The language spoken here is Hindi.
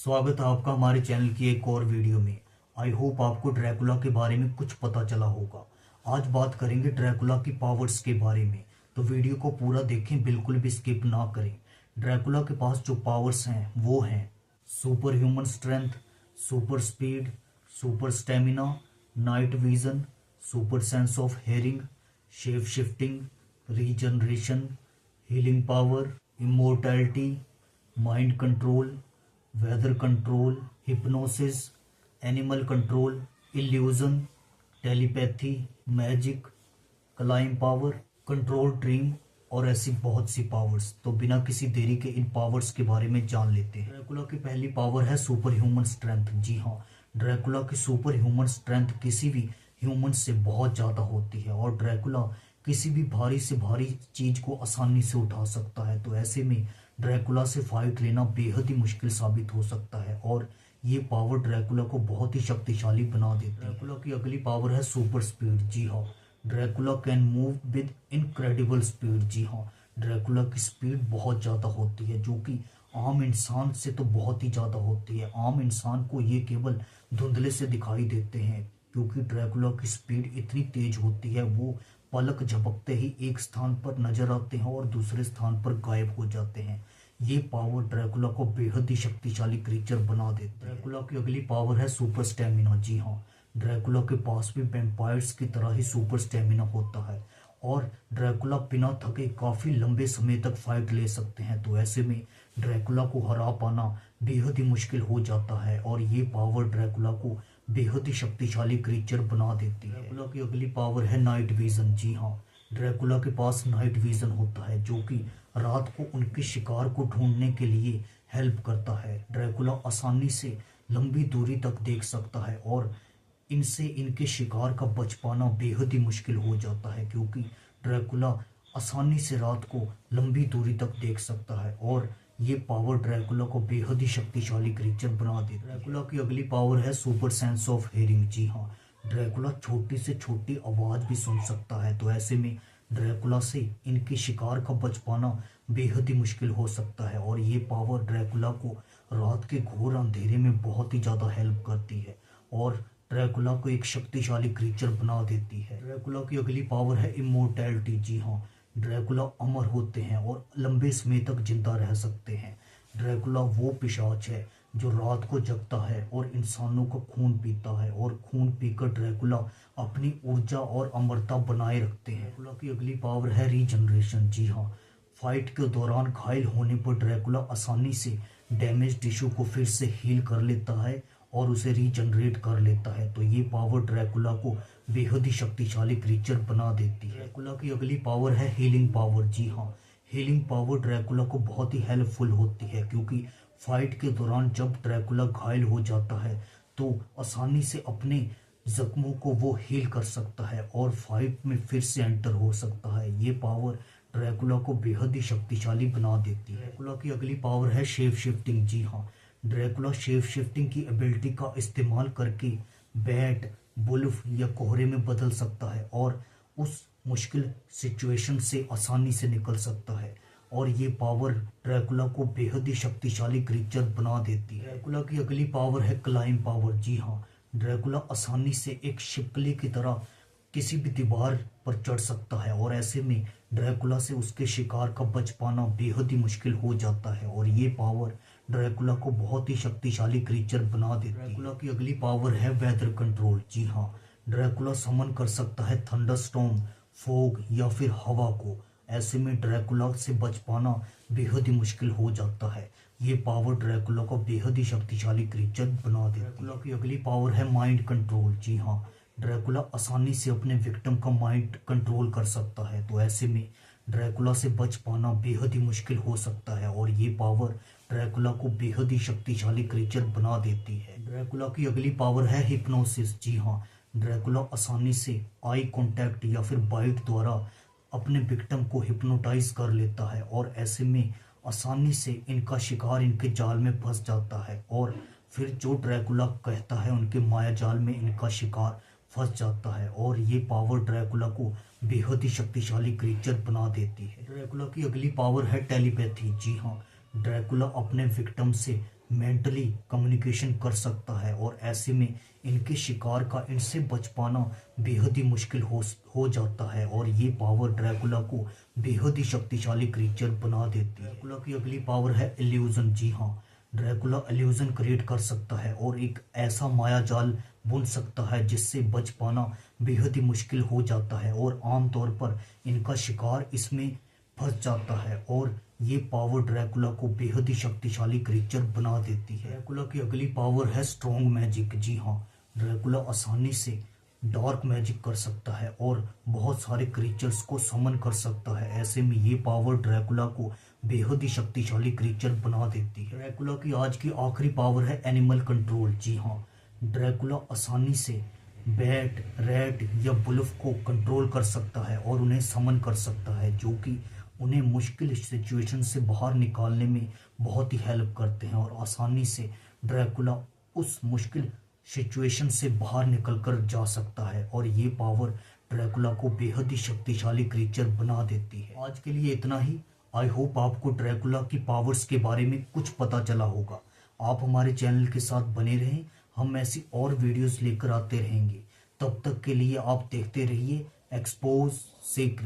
स्वागत है आपका हमारे चैनल की एक और वीडियो में। आई होप आपको ड्रैकुला के बारे में कुछ पता चला होगा। आज बात करेंगे ड्रैकुला की पावर्स के बारे में, तो वीडियो को पूरा देखें, बिल्कुल भी स्किप ना करें। ड्रैकुला के पास जो पावर्स हैं वो हैं super human strength, super speed, super stamina, night vision, super sense of hearing, shape shifting, regeneration, healing power, immortality, mind control, weather control, hypnosis, animal control, illusion, telepathy, magic, climb power, control dream और ऐसी बहुत सी पावर्स। तो बिना किसी देरी के इन पावर्स के बारे में जान लेते हैं। ड्रैकुला की पहली पावर है सुपर ह्यूमन स्ट्रेंथ। जी हाँ, ड्रैकुला की सुपर ह्यूमन स्ट्रेंथ किसी भी ह्यूमन से बहुत ज़्यादा होती है और ड्रैकुला किसी भी भारी से भारी चीज को आसानी से उठा सकता है। तो ऐसे में ड्रैकुला से फाइट लेना बेहद ही मुश्किल साबित हो सकता है और ये पावर ड्रैकुला को बहुत ही शक्तिशाली बना देती है। ड्रैकुला की अगली पावर है सुपर स्पीड। जी हाँ, Dracula can move with incredible speed. जी हाँ, ड्रैकुला की स्पीड बहुत ज़्यादा होती है, जो कि आम इंसान से तो बहुत ही ज़्यादा होती है। आम इंसान को ये केवल धुंधले से दिखाई देते हैं, क्योंकि ड्रैकुला की स्पीड इतनी तेज होती है, वो पलक झपकते ही एक स्थान पर नजर आते हैं और दूसरे स्थान पर गायब हो जाते हैं। ये पावर ड्रैकुला को बेहद ही शक्तिशाली क्रीचर बना देती है। ड्रैकुला की अगली पावर है सुपर स्टेमिना। जी हाँ, ड्रैकुला के पास भी वैम्पायर्स की तरह ही सुपर स्टेमिना होता है और ड्रैकुला बिना थके काफी लंबे समय तक फाइट ले सकते हैं। तो ऐसे में ड्रैकुला को हरा पाना बेहद ही मुश्किल हो जाता है और ये पावर ड्रैकुला को बेहद ही शक्तिशाली क्रीचर बना देती है। ड्रैकुला की अगली पावर है नाइट विजन। जी हाँ, ड्रैकुला के पास नाइट विजन होता है, जो कि रात को उनके शिकार को ढूंढने के लिए हेल्प करता है। ड्रैकुला आसानी से लंबी दूरी तक देख सकता है और इनसे इनके शिकार का बच पाना बेहद ही मुश्किल हो जाता है, क्योंकि ड्रैकुला आसानी से रात को लंबी दूरी तक देख सकता है और ये पावर ड्रैकुला को बेहद ही शक्तिशाली क्रीचर बना देती है। ड्रैकुला की अगली पावर है सुपर सेंस ऑफ हेयरिंग। जी हाँ, ड्रैकुला छोटी से छोटी आवाज भी सुन सकता है। तो ऐसे में ड्रैकुला से इनके शिकार का बच पाना बेहद ही मुश्किल हो सकता है और ये पावर ड्रैकुला को रात के घोर अंधेरे में बहुत ही ज्यादा हेल्प करती है और ड्रैकुला को एक शक्तिशाली क्रीचर बना देती है। ड्रैकुला की अगली पावर है इमोर्टैलिटी। जी हाँ, ड्रैकुला अमर होते हैं और लंबे समय तक जिंदा रह सकते हैं। ड्रैकुला वो पिशाच है जो रात को जगता है और इंसानों का खून पीता है और खून पीकर ड्रैकुला अपनी ऊर्जा और अमरता बनाए रखते हैं। ड्रैकुला की अगली पावर है रीजनरेशन। जी हाँ, फाइट के दौरान घायल होने पर ड्रैकुला आसानी से डैमेज टिश्यू को फिर से हील कर लेता है और उसे रीजनरेट कर लेता है। तो ये पावर ड्रैकुला को बेहद ही शक्तिशाली क्रीचर बना देती है। ड्रैकुला की अगली पावर है हीलिंग पावर। जी हाँ, हीलिंग पावर ड्रैकुला को बहुत ही हेल्पफुल होती है, क्योंकि फाइट के दौरान जब ड्रैकुला घायल हो जाता है तो आसानी से अपने जख्मों को वो हील कर सकता है और फाइट में फिर से एंटर हो सकता है। ये पावर ड्रैकुला को बेहद ही शक्तिशाली बना देती है। ड्रैकुला की अगली पावर है शेप शिफ्टिंग। जी हाँ, ड्रैकुला शेप शिफ्टिंग की एबिलिटी का इस्तेमाल करके बैट, वुल्फ या कोहरे में बदल सकता है और उस मुश्किल सिचुएशन से आसानी से निकल सकता है और ये पावर ड्रैकुला को बेहद ही शक्तिशाली क्रीचर बना देती है। ड्रैकुला की अगली पावर है क्लाइम पावर। जी हाँ, ड्रैकुला आसानी से एक छिपकली की तरह किसी भी दीवार पर चढ़ सकता है और ऐसे में ड्रैकुला से उसके शिकार का बच पाना बेहद ही मुश्किल हो जाता है और ये पावर ड्रैकुला को बहुत ही शक्तिशाली क्रीचर बना देती है। ड्रैकुला की अगली पावर है वेदर कंट्रोल। जी हाँ, ड्रैकुला समन कर सकता है थंडरस्टॉर्म, फोग या फिर हवा को। ऐसे में ड्रैकुला से बच पाना बेहद ही मुश्किल हो जाता है। ये पावर ड्रैकुला को बेहद ही शक्तिशाली क्रीचर बना देती है। ड्रैकुला की अगली पावर है माइंड कंट्रोल। जी हाँ, ड्रैकुला आसानी से अपने विक्टिम का माइंड कंट्रोल कर सकता है। तो ऐसे में ड्रैकुला से बच पाना बेहद ही मुश्किल हो सकता है और ये पावर ड्रैकुला को बेहद ही शक्तिशाली क्रीचर बना देती है। ड्रैकुला की अगली पावर है हिप्नोसिस। जी हाँ, ड्रैकुला आसानी से आई कांटेक्ट या फिर बाइट द्वारा अपने विक्टिम को हिप्नोटाइज कर लेता है और ऐसे में आसानी से इनका शिकार इनके जाल में फंस जाता है और फिर जो ड्रैकुला कहता है उनके माया जाल में इनका शिकार फंस जाता है और ये पावर ड्रैकुला को बेहद ही शक्तिशाली क्रीचर बना देती है। ड्रैकुला की अगली पावर है टेलीपैथी। जी हाँ, ड्रैकुला अपने विक्टिम से मेंटली कम्युनिकेशन कर सकता है और ऐसे में इनके शिकार का इनसे बच पाना बेहद ही मुश्किल हो जाता है और ये पावर ड्रैकुला को बेहद ही शक्तिशाली क्रीचर बना देती है। ड्रैकुला की अगली पावर है इल्यूजन। जी हाँ, ड्रैकुला इल्यूजन क्रिएट कर सकता है और एक ऐसा माया जाल बुन सकता है जिससे बच पाना बेहद ही मुश्किल हो जाता है और आमतौर पर इनका शिकार इसमें फंस जाता है और ये पावर ड्रैकुला को बेहद ही शक्तिशाली क्रीचर बना देती है। ड्रैकुला की अगली पावर है स्ट्रॉन्ग मैजिक। जी हाँ, ड्रैकुला आसानी से डार्क मैजिक कर सकता है और बहुत सारे क्रीचर्स को समन कर सकता है। ऐसे में ये पावर ड्रैकुला को बेहद ही शक्तिशाली क्रीचर बना देती है। ड्रैकुला की आज की आखिरी पावर है एनिमल कंट्रोल। जी हाँ, ड्रैकुला आसानी से बैट, रैट या बुल्फ को कंट्रोल कर सकता है और उन्हें समन कर सकता है, जो कि उन्हें मुश्किल सिचुएशन से बाहर निकालने में बहुत ही हेल्प करते हैं और आसानी से ड्रैकुला उस मुश्किल सिचुएशन से बाहर निकलकर जा सकता है और ये पावर ड्रैकुला को बेहद ही शक्तिशाली क्रीचर बना देती है। आज के लिए इतना ही। आई होप आपको ड्रैकुला की पावर्स के बारे में कुछ पता चला होगा। आप हमारे चैनल के साथ बने रहें, हम ऐसी और वीडियोस लेकर आते रहेंगे। तब तक के लिए आप देखते रहिए एक्सपोज सीक्रेट।